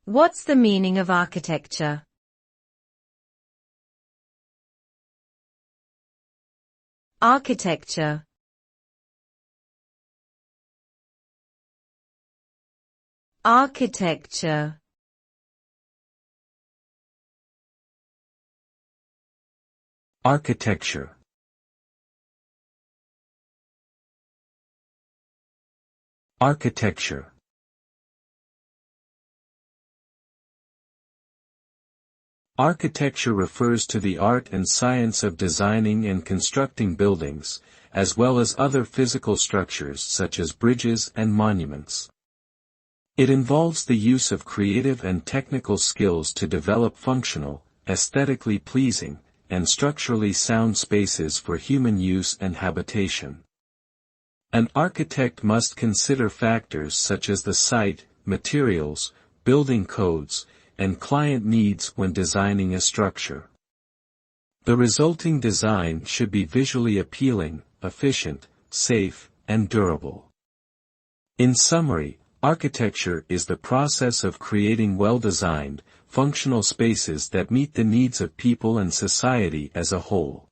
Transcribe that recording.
What's the meaning of architecture? Architecture. Architecture. Architecture. Architecture. Architecture refers to the art and science of designing and constructing buildings, as well as other physical structures such as bridges and monuments. It involves the use of creative and technical skills to develop functional, aesthetically pleasing, and structurally sound spaces for human use and habitation. An architect must consider factors such as the site, materials, building codes, and client needs when designing a structure. The resulting design should be visually appealing, efficient, safe, and durable. In summary, architecture is the process of creating well-designed, functional spaces that meet the needs of people and society as a whole.